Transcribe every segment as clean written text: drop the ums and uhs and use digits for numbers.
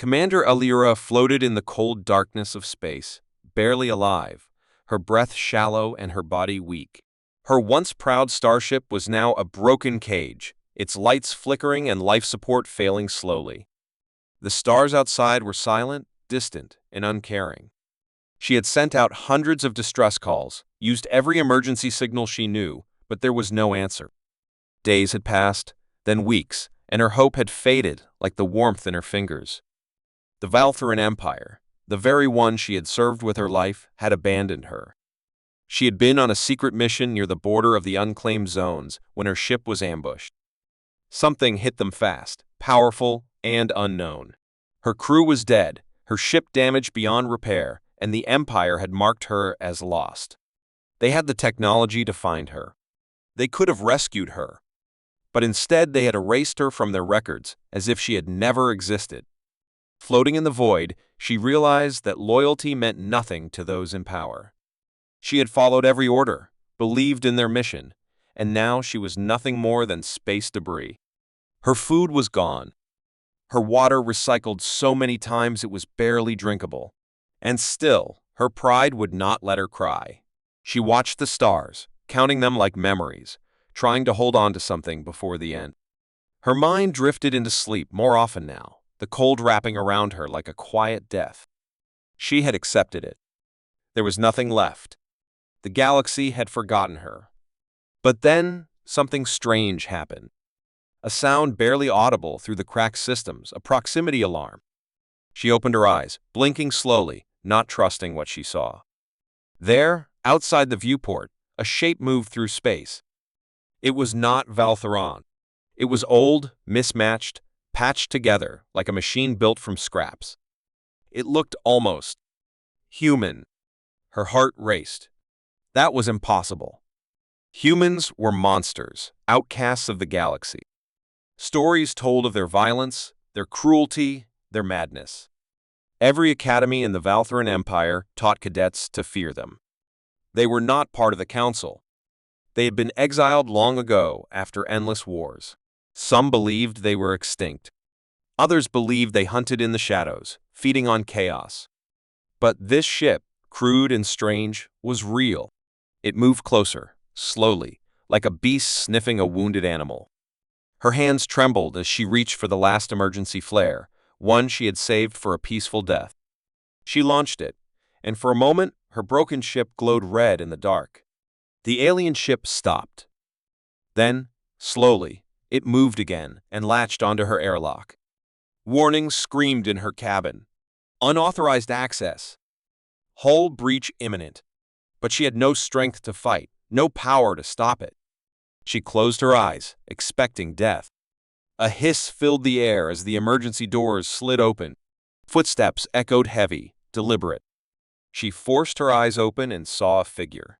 Commander Alira floated in the cold darkness of space, barely alive, her breath shallow and her body weak. Her once proud starship was now a broken cage, its lights flickering and life support failing slowly. The stars outside were silent, distant, and uncaring. She had sent out hundreds of distress calls, used every emergency signal she knew, but there was no answer. Days had passed, then weeks, and her hope had faded like the warmth in her fingers. The Valthuran Empire, the very one she had served with her life, had abandoned her. She had been on a secret mission near the border of the unclaimed zones when her ship was ambushed. Something hit them fast, powerful, and unknown. Her crew was dead, her ship damaged beyond repair, and the Empire had marked her as lost. They had the technology to find her. They could have rescued her. But instead they had erased her from their records as if she had never existed. Floating in the void, she realized that loyalty meant nothing to those in power. She had followed every order, believed in their mission, and now she was nothing more than space debris. Her food was gone. Her water recycled so many times it was barely drinkable. And still, her pride would not let her cry. She watched the stars, counting them like memories, trying to hold on to something before the end. Her mind drifted into sleep more often now, the cold wrapping around her like a quiet death. She had accepted it. There was nothing left. The galaxy had forgotten her. But then, something strange happened. A sound barely audible through the cracked systems, a proximity alarm. She opened her eyes, blinking slowly, not trusting what she saw. There, outside the viewport, a shape moved through space. It was not Valthuran. It was old, mismatched, patched together like a machine built from scraps. It looked almost human. Her heart raced. That was impossible. Humans were monsters, outcasts of the galaxy. Stories told of their violence, their cruelty, their madness. Every academy in the Valthuran Empire taught cadets to fear them. They were not part of the council. They had been exiled long ago after endless wars. Some believed they were extinct. Others believed they hunted in the shadows, feeding on chaos. But this ship, crude and strange, was real. It moved closer, slowly, like a beast sniffing a wounded animal. Her hands trembled as she reached for the last emergency flare, one she had saved for a peaceful death. She launched it, and for a moment, her broken ship glowed red in the dark. The alien ship stopped. Then, slowly, it moved again and latched onto her airlock. Warnings screamed in her cabin. Unauthorized access. Hull breach imminent. But she had no strength to fight, no power to stop it. She closed her eyes, expecting death. A hiss filled the air as the emergency doors slid open. Footsteps echoed heavy, deliberate. She forced her eyes open and saw a figure.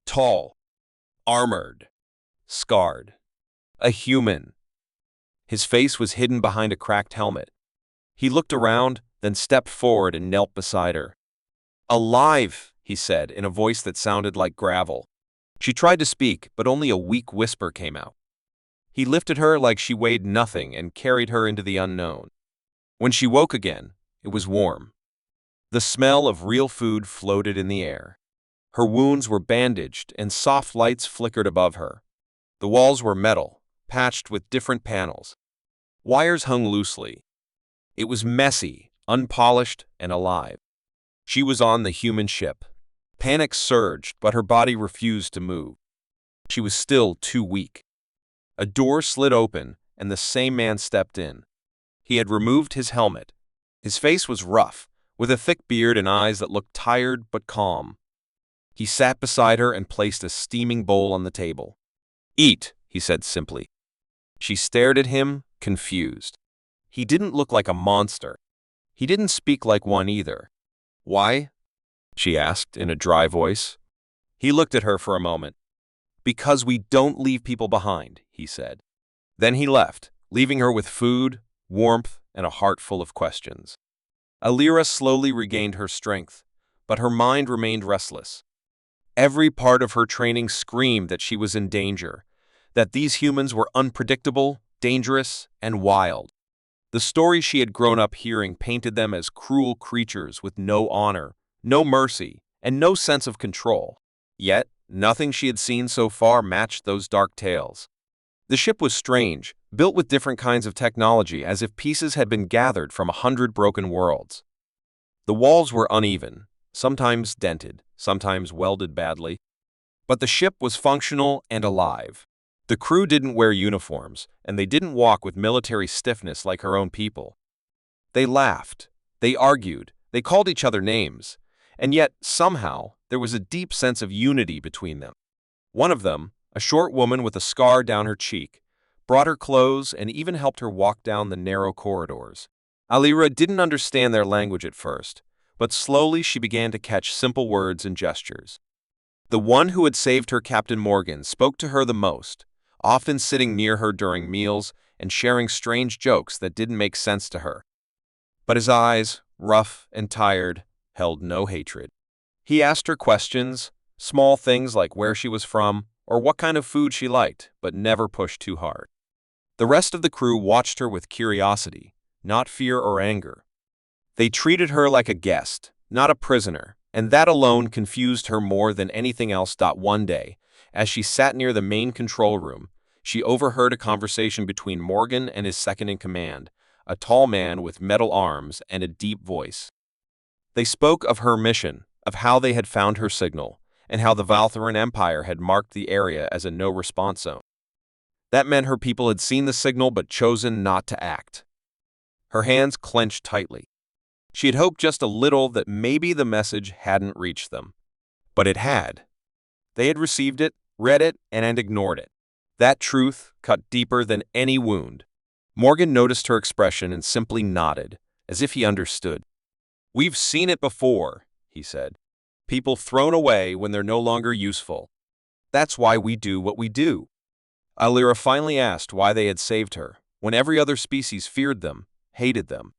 Tall, armored, scarred. A human. His face was hidden behind a cracked helmet. He looked around, then stepped forward and knelt beside her. "Alive," he said in a voice that sounded like gravel. She tried to speak, but only a weak whisper came out. He lifted her like she weighed nothing and carried her into the unknown. When she woke again, it was warm. The smell of real food floated in the air. Her wounds were bandaged and soft lights flickered above her. The walls were metal, patched with different panels. Wires hung loosely. It was messy, unpolished, and alive. She was on the human ship. Panic surged, but her body refused to move. She was still too weak. A door slid open, and the same man stepped in. He had removed his helmet. His face was rough, with a thick beard and eyes that looked tired but calm. He sat beside her and placed a steaming bowl on the table. "Eat," he said simply. She stared at him, confused. He didn't look like a monster. He didn't speak like one either. "Why?" she asked in a dry voice. He looked at her for a moment. "Because we don't leave people behind," he said. Then he left, leaving her with food, warmth, and a heart full of questions. Alira slowly regained her strength, but her mind remained restless. Every part of her training screamed that she was in danger, that these humans were unpredictable, dangerous, and wild. The stories she had grown up hearing painted them as cruel creatures with no honor, no mercy, and no sense of control. Yet, nothing she had seen so far matched those dark tales. The ship was strange, built with different kinds of technology as if pieces had been gathered from 100 broken worlds. The walls were uneven, sometimes dented, sometimes welded badly, but the ship was functional and alive. The crew didn't wear uniforms, and they didn't walk with military stiffness like her own people. They laughed, they argued, they called each other names, and yet, somehow, there was a deep sense of unity between them. One of them, a short woman with a scar down her cheek, brought her clothes and even helped her walk down the narrow corridors. Alira didn't understand their language at first, but slowly she began to catch simple words and gestures. The one who had saved her, Captain Morgan, spoke to her the most, often sitting near her during meals and sharing strange jokes that didn't make sense to her. But his eyes, rough and tired, held no hatred. He asked her questions, small things like where she was from or what kind of food she liked, but never pushed too hard. The rest of the crew watched her with curiosity, not fear or anger. They treated her like a guest, not a prisoner, and that alone confused her more than anything else. One day, as she sat near the main control room, she overheard a conversation between Morgan and his second-in-command, a tall man with metal arms and a deep voice. They spoke of her mission, of how they had found her signal, and how the Valtharan Empire had marked the area as a no-response zone. That meant her people had seen the signal but chosen not to act. Her hands clenched tightly. She had hoped just a little that maybe the message hadn't reached them. But it had. They had received it, read it, and ignored it. That truth cut deeper than any wound. Morgan noticed her expression and simply nodded, as if he understood. "We've seen it before," he said. "People thrown away when they're no longer useful. That's why we do what we do." Alira finally asked why they had saved her, when every other species feared them, hated them.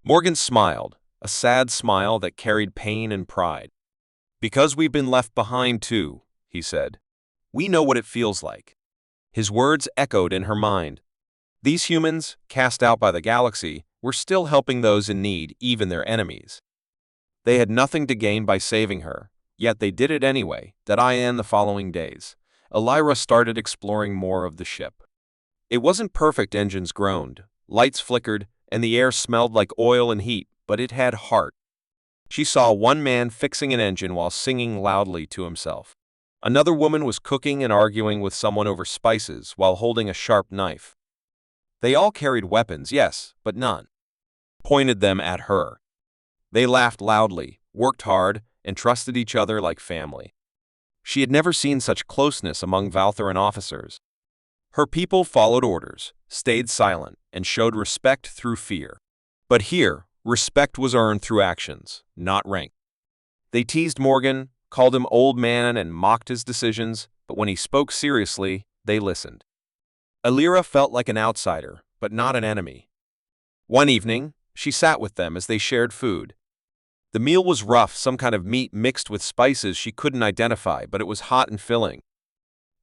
Morgan smiled, a sad smile that carried pain and pride. "Because we've been left behind too," he said. "We know what it feels like." His words echoed in her mind. These humans, cast out by the galaxy, were still helping those in need, even their enemies. They had nothing to gain by saving her, yet they did it anyway. The following days, Alira started exploring more of the ship. It wasn't perfect. Engines groaned, lights flickered, and the air smelled like oil and heat, but it had heart. She saw one man fixing an engine while singing loudly to himself. Another woman was cooking and arguing with someone over spices while holding a sharp knife. They all carried weapons, yes, but none pointed them at her. They laughed loudly, worked hard, and trusted each other like family. She had never seen such closeness among Valtharan officers. Her people followed orders, stayed silent, and showed respect through fear. But here, respect was earned through actions, not rank. They teased Morgan, called him old man, and mocked his decisions, but when he spoke seriously, they listened. Alira felt like an outsider, but not an enemy. One evening, she sat with them as they shared food. The meal was rough, some kind of meat mixed with spices she couldn't identify, but it was hot and filling.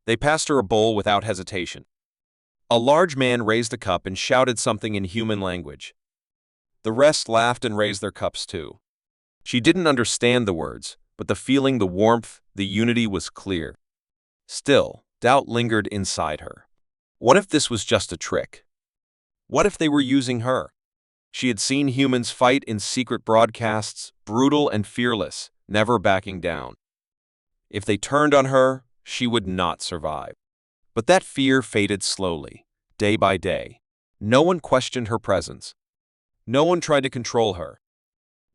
They passed her a bowl without hesitation. A large man raised a cup and shouted something in human language. The rest laughed and raised their cups too. She didn't understand the words, but the feeling, the warmth, the unity was clear. Still, doubt lingered inside her. What if this was just a trick? What if they were using her? She had seen humans fight in secret broadcasts, brutal and fearless, never backing down. If they turned on her, she would not survive. But that fear faded slowly, day by day. No one questioned her presence. No one tried to control her.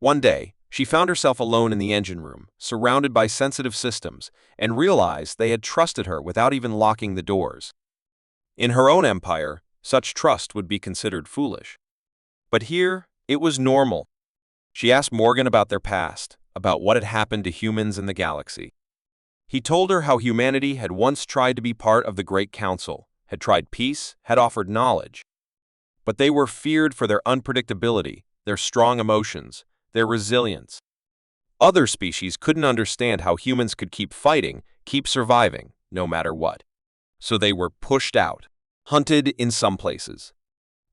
One day, she found herself alone in the engine room, surrounded by sensitive systems, and realized they had trusted her without even locking the doors. In her own empire, such trust would be considered foolish. But here, it was normal. She asked Morgan about their past, about what had happened to humans in the galaxy. He told her how humanity had once tried to be part of the Great Council, had tried peace, had offered knowledge. But they were feared for their unpredictability, their strong emotions, their resilience. Other species couldn't understand how humans could keep fighting, keep surviving, no matter what. So they were pushed out, hunted in some places,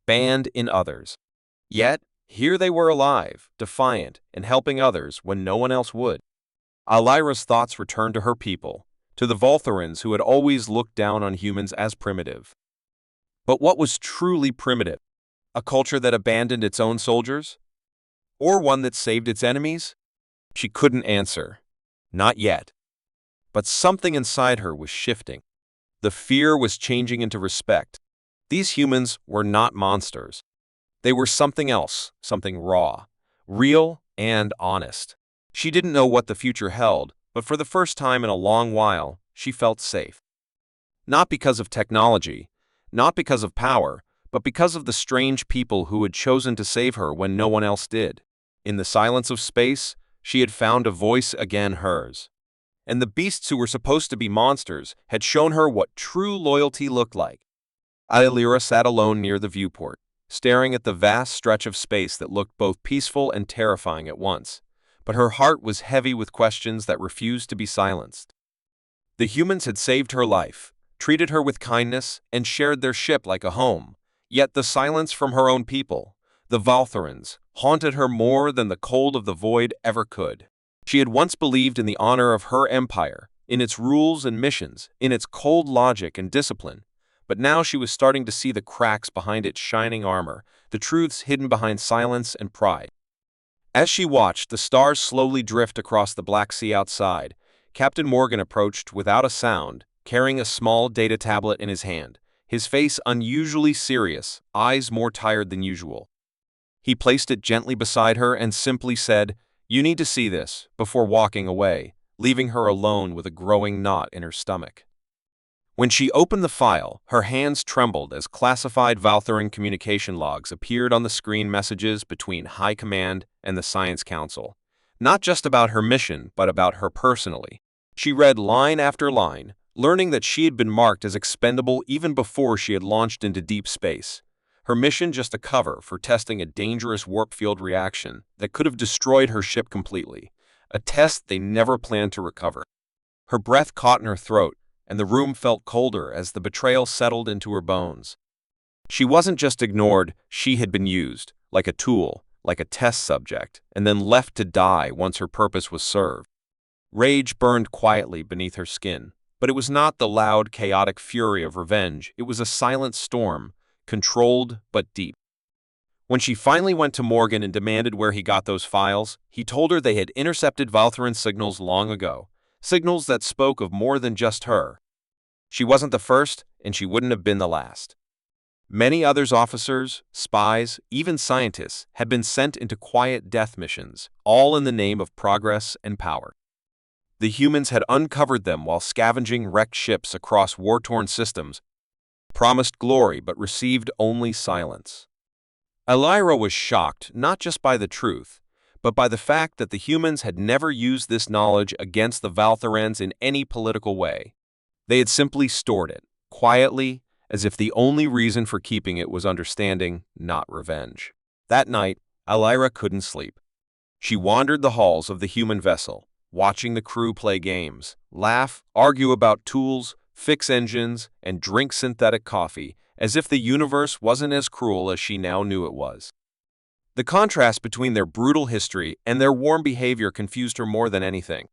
banned in others. Yet, here they were alive, defiant, and helping others when no one else would. Alira's thoughts returned to her people, to the Voltharans who had always looked down on humans as primitive. But what was truly primitive? A culture that abandoned its own soldiers? Or one that saved its enemies? She couldn't answer. Not yet. But something inside her was shifting. The fear was changing into respect. These humans were not monsters. They were something else, something raw, real, and honest. She didn't know what the future held, but for the first time in a long while, she felt safe. Not because of technology, not because of power, but because of the strange people who had chosen to save her when no one else did. In the silence of space, she had found a voice again hers. And the beasts who were supposed to be monsters had shown her what true loyalty looked like. Alira sat alone near the viewport, staring at the vast stretch of space that looked both peaceful and terrifying at once. But her heart was heavy with questions that refused to be silenced. The humans had saved her life, treated her with kindness, and shared their ship like a home. Yet the silence from her own people, the Voltharans, haunted her more than the cold of the void ever could. She had once believed in the honor of her empire, in its rules and missions, in its cold logic and discipline. But now she was starting to see the cracks behind its shining armor, the truths hidden behind silence and pride. As she watched the stars slowly drift across the Black Sea outside, Captain Morgan approached without a sound, carrying a small data tablet in his hand, his face unusually serious, eyes more tired than usual. He placed it gently beside her and simply said, "You need to see this," before walking away, leaving her alone with a growing knot in her stomach. When she opened the file, her hands trembled as classified Valtharan communication logs appeared on the screen, messages between High Command and the Science Council. Not just about her mission, but about her personally. She read line after line, learning that she had been marked as expendable even before she had launched into deep space. Her mission just a cover for testing a dangerous warp field reaction that could have destroyed her ship completely, a test they never planned to recover. Her breath caught in her throat, and the room felt colder as the betrayal settled into her bones. She wasn't just ignored, she had been used, like a tool, like a test subject, and then left to die once her purpose was served. Rage burned quietly beneath her skin, but it was not the loud, chaotic fury of revenge. It was a silent storm, controlled but deep. When she finally went to Morgan and demanded where he got those files, he told her they had intercepted Valtharan signals long ago, signals that spoke of more than just her. She wasn't the first, and she wouldn't have been the last. Many others, officers, spies, even scientists, had been sent into quiet death missions, all in the name of progress and power. The humans had uncovered them while scavenging wrecked ships across war-torn systems, promised glory but received only silence. Alira was shocked not just by the truth, but by the fact that the humans had never used this knowledge against the Valtharans in any political way. They had simply stored it, quietly, as if the only reason for keeping it was understanding, not revenge. That night, Alira couldn't sleep. She wandered the halls of the human vessel, watching the crew play games, laugh, argue about tools, fix engines, and drink synthetic coffee, as if the universe wasn't as cruel as she now knew it was. The contrast between their brutal history and their warm behavior confused her more than anything.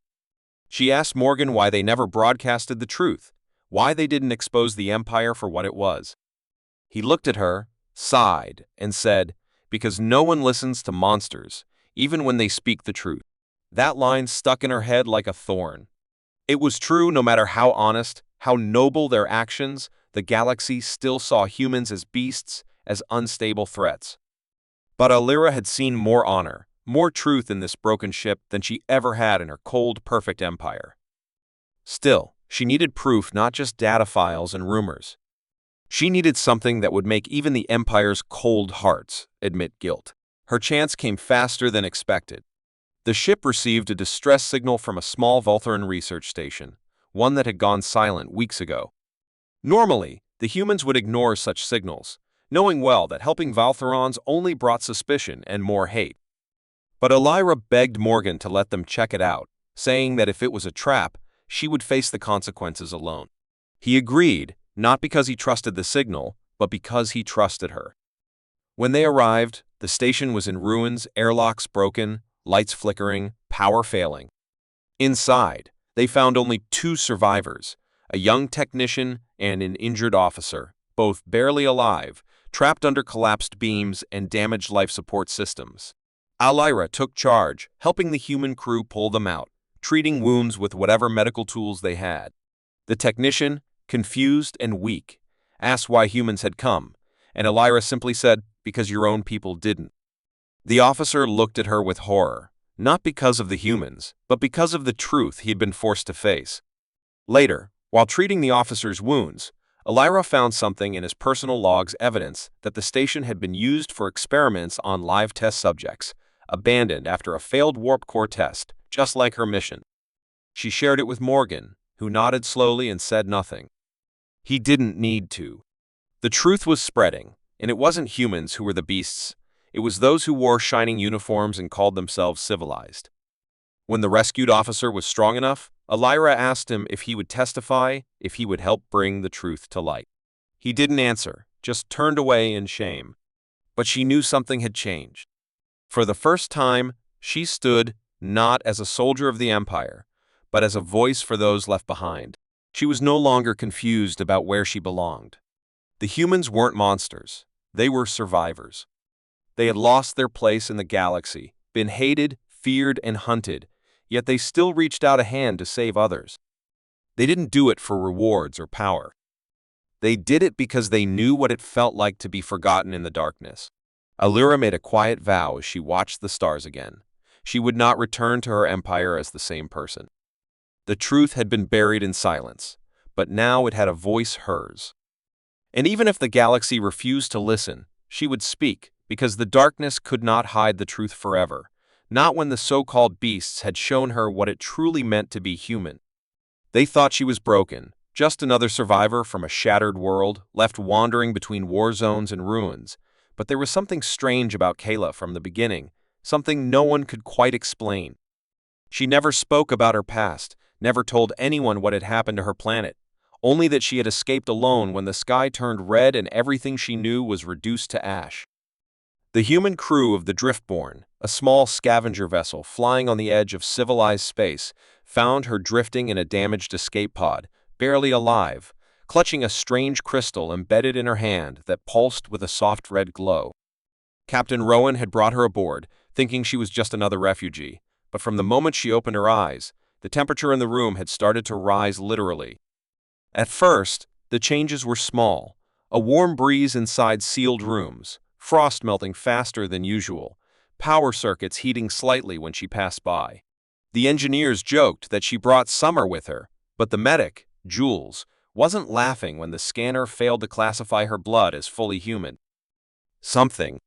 She asked Morgan why they never broadcasted the truth, why they didn't expose the Empire for what it was. He looked at her, sighed, and said, "Because no one listens to monsters, even when they speak the truth." That line stuck in her head like a thorn. It was true. No matter how honest, how noble their actions, the galaxy still saw humans as beasts, as unstable threats. But Alira had seen more honor, more truth in this broken ship than she ever had in her cold, perfect empire. Still, she needed proof, not just data files and rumors. She needed something that would make even the Empire's cold hearts admit guilt. Her chance came faster than expected. The ship received a distress signal from a small Voltharan research station, one that had gone silent weeks ago. Normally, the humans would ignore such signals, knowing well that helping Valtharans only brought suspicion and more hate. But Alira begged Morgan to let them check it out, saying that if it was a trap, she would face the consequences alone. He agreed, not because he trusted the signal, but because he trusted her. When they arrived, the station was in ruins, airlocks broken, lights flickering, power failing. Inside, they found only two survivors, a young technician and an injured officer, both barely alive, trapped under collapsed beams and damaged life support systems. Alira took charge, helping the human crew pull them out, treating wounds with whatever medical tools they had. The technician, confused and weak, asked why humans had come, and Alira simply said, "Because your own people didn't." The officer looked at her with horror, not because of the humans, but because of the truth he had been forced to face. Later, while treating the officer's wounds, Alira found something in his personal logs, evidence that the station had been used for experiments on live test subjects, abandoned after a failed warp core test, just like her mission. She shared it with Morgan, who nodded slowly and said nothing. He didn't need to. The truth was spreading, and it wasn't humans who were the beasts. It was those who wore shining uniforms and called themselves civilized. When the rescued officer was strong enough, Alira asked him if he would testify, if he would help bring the truth to light. He didn't answer, just turned away in shame. But she knew something had changed. For the first time, she stood not as a soldier of the Empire, but as a voice for those left behind. She was no longer confused about where she belonged. The humans weren't monsters. They were survivors. They had lost their place in the galaxy, been hated, feared, and hunted, yet they still reached out a hand to save others. They didn't do it for rewards or power. They did it because they knew what it felt like to be forgotten in the darkness. Alira made a quiet vow as she watched the stars again. She would not return to her empire as the same person. The truth had been buried in silence, but now it had a voice, hers. And even if the galaxy refused to listen, she would speak, because the darkness could not hide the truth forever, not when the so-called beasts had shown her what it truly meant to be human. They thought she was broken, just another survivor from a shattered world, left wandering between war zones and ruins. But there was something strange about Kayla from the beginning, something no one could quite explain. She never spoke about her past, never told anyone what had happened to her planet, only that she had escaped alone when the sky turned red and everything she knew was reduced to ash. The human crew of the Driftborn, a small scavenger vessel flying on the edge of civilized space, found her drifting in a damaged escape pod, barely alive, clutching a strange crystal embedded in her hand that pulsed with a soft red glow. Captain Rowan had brought her aboard, thinking she was just another refugee, but from the moment she opened her eyes, the temperature in the room had started to rise literally. At first, the changes were small, a warm breeze inside sealed rooms, frost melting faster than usual, power circuits heating slightly when she passed by. The engineers joked that she brought summer with her, but the medic, Jules, wasn't laughing when the scanner failed to classify her blood as fully human. Something.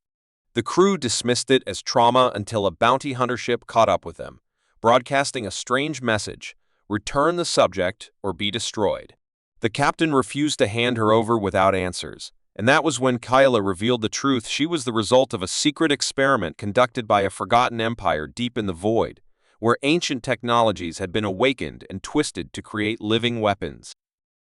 The crew dismissed it as trauma until a bounty hunter ship caught up with them, broadcasting a strange message: return the subject or be destroyed. The captain refused to hand her over without answers, and that was when Kyla revealed the truth. She was the result of a secret experiment conducted by a forgotten empire deep in the void, where ancient technologies had been awakened and twisted to create living weapons.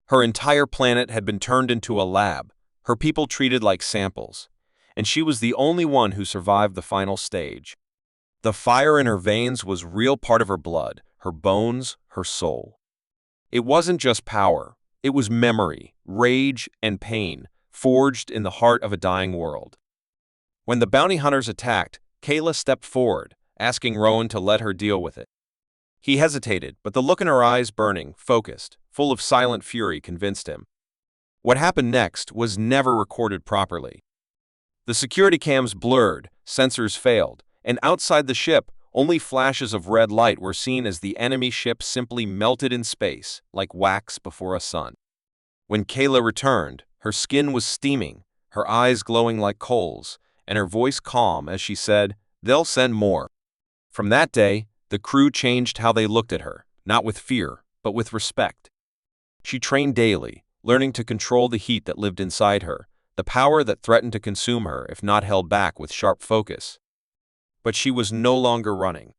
Her entire planet had been turned into a lab, her people treated like samples, and she was the only one who survived the final stage. The fire in her veins was real part of her blood, her bones, her soul. It wasn't just power, it was memory, rage, and pain, forged in the heart of a dying world. When the bounty hunters attacked, Kayla stepped forward, asking Rowan to let her deal with it. He hesitated, but the look in her eyes, burning, focused, full of silent fury, convinced him. What happened next was never recorded properly. The security cams blurred, sensors failed, and outside the ship, only flashes of red light were seen as the enemy ship simply melted in space, like wax before a sun. When Kayla returned, her skin was steaming, her eyes glowing like coals, and her voice calm as she said, "They'll send more." From that day, the crew changed how they looked at her, not with fear, but with respect. She trained daily, learning to control the heat that lived inside her, the power that threatened to consume her if not held back with sharp focus. But she was no longer running.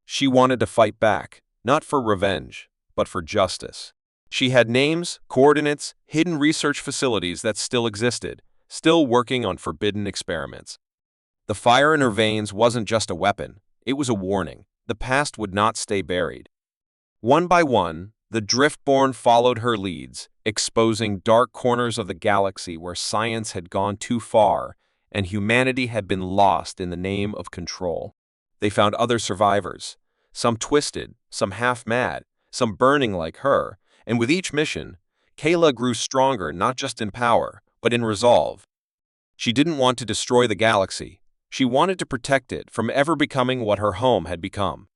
She wanted to fight back, not for revenge, but for justice. She had names, coordinates, hidden research facilities that still existed, still working on forbidden experiments. The fire in her veins wasn't just a weapon, it was a warning. The past would not stay buried. One by one, the Driftborn followed her leads, exposing dark corners of the galaxy where science had gone too far and humanity had been lost in the name of control. They found other survivors, some twisted, some half-mad, some burning like her, and with each mission, Kayla grew stronger not just in power, but in resolve. She didn't want to destroy the galaxy. She wanted to protect it from ever becoming what her home had become.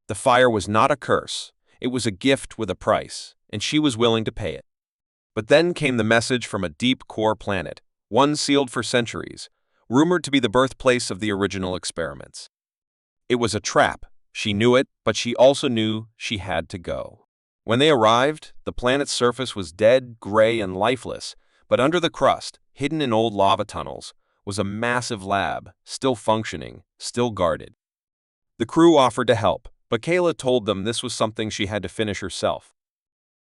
The fire was not a curse. It was a gift with a price, and she was willing to pay it. But then came the message from a deep core planet, one sealed for centuries, rumored to be the birthplace of the original experiments. It was a trap. She knew it, but she also knew she had to go. When they arrived, the planet's surface was dead, gray, and lifeless, but under the crust, hidden in old lava tunnels, was a massive lab, still functioning, still guarded. The crew offered to help, but Kayla told them this was something she had to finish herself.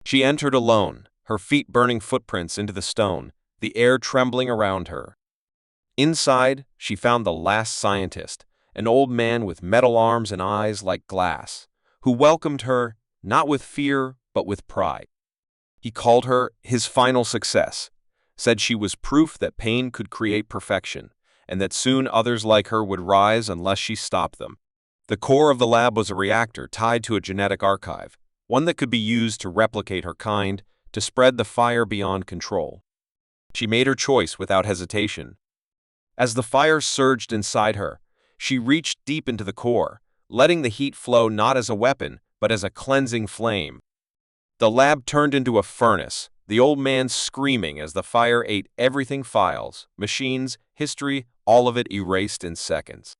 She entered alone, her feet burning footprints into the stone, the air trembling around her. Inside, she found the last scientist, an old man with metal arms and eyes like glass, who welcomed her, not with fear, but with pride. He called her his final success, said she was proof that pain could create perfection, and that soon others like her would rise unless she stopped them. The core of the lab was a reactor tied to a genetic archive, one that could be used to replicate her kind, to spread the fire beyond control. She made her choice without hesitation. As the fire surged inside her, she reached deep into the core, letting the heat flow not as a weapon, but as a cleansing flame. The lab turned into a furnace, the old man screaming as the fire ate everything: files, machines, history, all of it erased in seconds.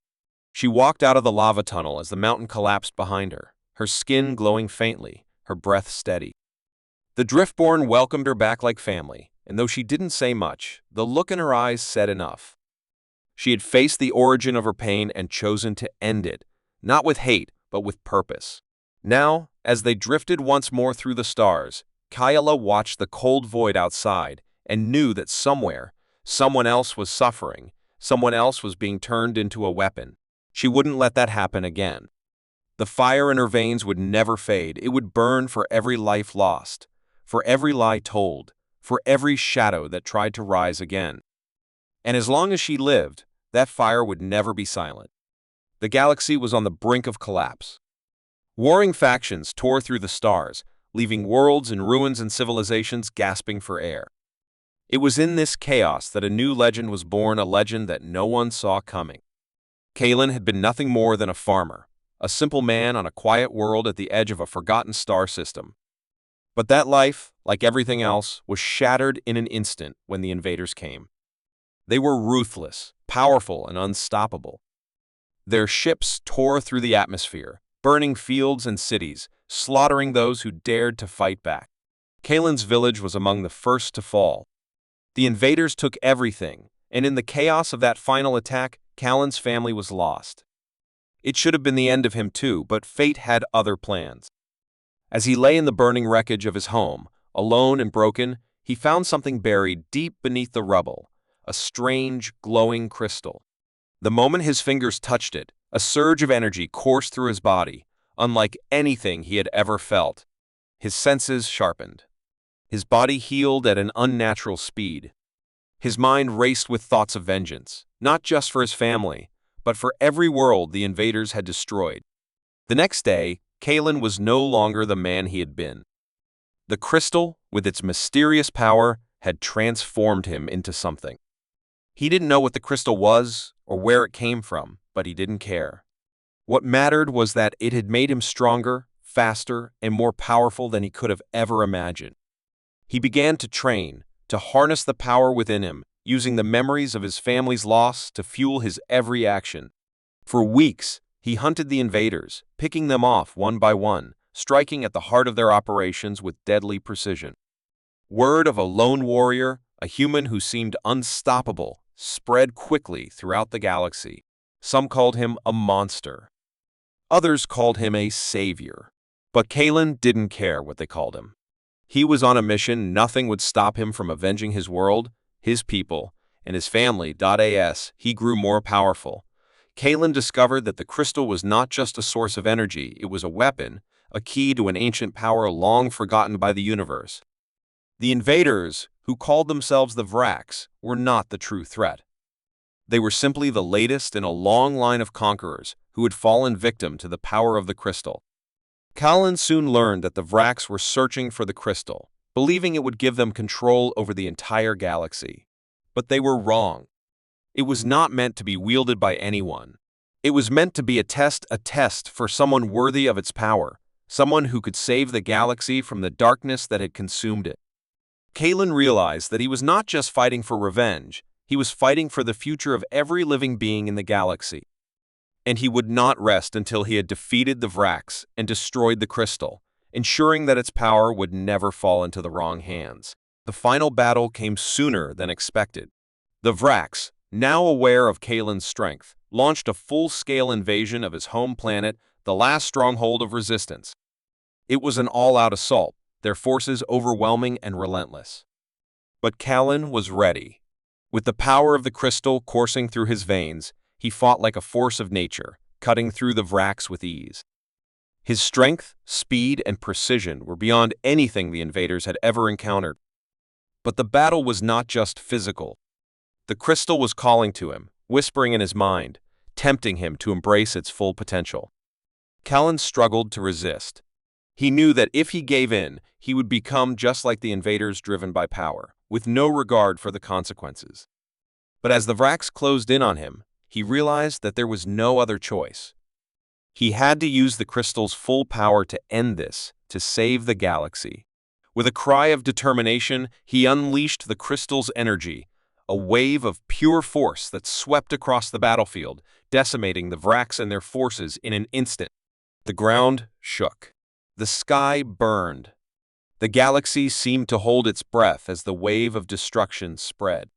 She walked out of the lava tunnel as the mountain collapsed behind her, her skin glowing faintly, her breath steady. The Driftborn welcomed her back like family, and though she didn't say much, the look in her eyes said enough. She had faced the origin of her pain and chosen to end it, not with hate, but with purpose. Now, as they drifted once more through the stars, Kayla watched the cold void outside and knew that somewhere, someone else was suffering, someone else was being turned into a weapon. She wouldn't let that happen again. The fire in her veins would never fade. It would burn for every life lost, for every lie told, for every shadow that tried to rise again. And as long as she lived, that fire would never be silent. The galaxy was on the brink of collapse. Warring factions tore through the stars, leaving worlds in ruins and civilizations gasping for air. It was in this chaos that a new legend was born, a legend that no one saw coming. Kalen had been nothing more than a farmer, a simple man on a quiet world at the edge of a forgotten star system. But that life, like everything else, was shattered in an instant when the invaders came. They were ruthless, powerful, and unstoppable. Their ships tore through the atmosphere, burning fields and cities, slaughtering those who dared to fight back. Kalen's village was among the first to fall. The invaders took everything, and in the chaos of that final attack, Kalen's family was lost. It should have been the end of him too, but fate had other plans. As he lay in the burning wreckage of his home, alone and broken, he found something buried deep beneath the rubble, a strange, glowing crystal. The moment his fingers touched it, a surge of energy coursed through his body, unlike anything he had ever felt. His senses sharpened. His body healed at an unnatural speed. His mind raced with thoughts of vengeance, not just for his family, but for every world the invaders had destroyed. The next day, Kalen was no longer the man he had been. The crystal, with its mysterious power, had transformed him into something. He didn't know what the crystal was or where it came from, but he didn't care. What mattered was that it had made him stronger, faster, and more powerful than he could have ever imagined. He began to train, to harness the power within him, using the memories of his family's loss to fuel his every action. For weeks, he hunted the invaders, picking them off one by one, striking at the heart of their operations with deadly precision. Word of a lone warrior, a human who seemed unstoppable, spread quickly throughout the galaxy. Some called him a monster. Others called him a savior. But Kalen didn't care what they called him. He was on a mission. Nothing would stop him from avenging his world, his people, and his family. He grew more powerful. Kalen discovered that the crystal was not just a source of energy, it was a weapon, a key to an ancient power long forgotten by the universe. The invaders, who called themselves the Vraks, were not the true threat. They were simply the latest in a long line of conquerors who had fallen victim to the power of the crystal. Kalen soon learned that the Vraks were searching for the crystal, believing it would give them control over the entire galaxy. But they were wrong. It was not meant to be wielded by anyone. It was meant to be a test for someone worthy of its power, someone who could save the galaxy from the darkness that had consumed it. Kalen realized that he was not just fighting for revenge, he was fighting for the future of every living being in the galaxy. And he would not rest until he had defeated the Vraks and destroyed the crystal, ensuring that its power would never fall into the wrong hands. The final battle came sooner than expected. The Vraks, now aware of Kalen's strength, launched a full-scale invasion of his home planet, the last stronghold of resistance. It was an all-out assault, their forces overwhelming and relentless. But Kalen was ready. With the power of the crystal coursing through his veins, he fought like a force of nature, cutting through the Vraks with ease. His strength, speed, and precision were beyond anything the invaders had ever encountered. But the battle was not just physical. The crystal was calling to him, whispering in his mind, tempting him to embrace its full potential. Kalen struggled to resist. He knew that if he gave in, he would become just like the invaders driven by power, with no regard for the consequences. But as the Vraks closed in on him, he realized that there was no other choice. He had to use the crystal's full power to end this, to save the galaxy. With a cry of determination, he unleashed the crystal's energy, a wave of pure force that swept across the battlefield, decimating the Vraks and their forces in an instant. The ground shook. The sky burned. The galaxy seemed to hold its breath as the wave of destruction spread.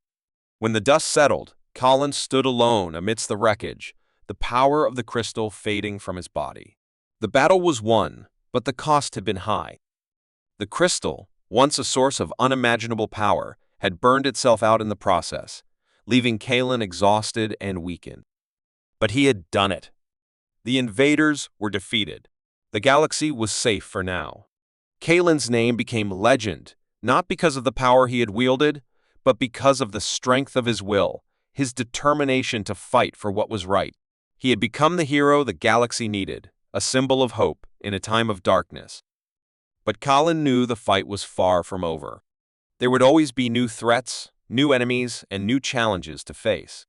When the dust settled, Kalen stood alone amidst the wreckage, the power of the crystal fading from his body. The battle was won, but the cost had been high. The crystal, once a source of unimaginable power, had burned itself out in the process, leaving Kalen exhausted and weakened. But he had done it. The invaders were defeated. The galaxy was safe for now. Kalen's name became legend, not because of the power he had wielded, but because of the strength of his will, his determination to fight for what was right. He had become the hero the galaxy needed, a symbol of hope in a time of darkness. But Kalen knew the fight was far from over. There would always be new threats, new enemies, and new challenges to face.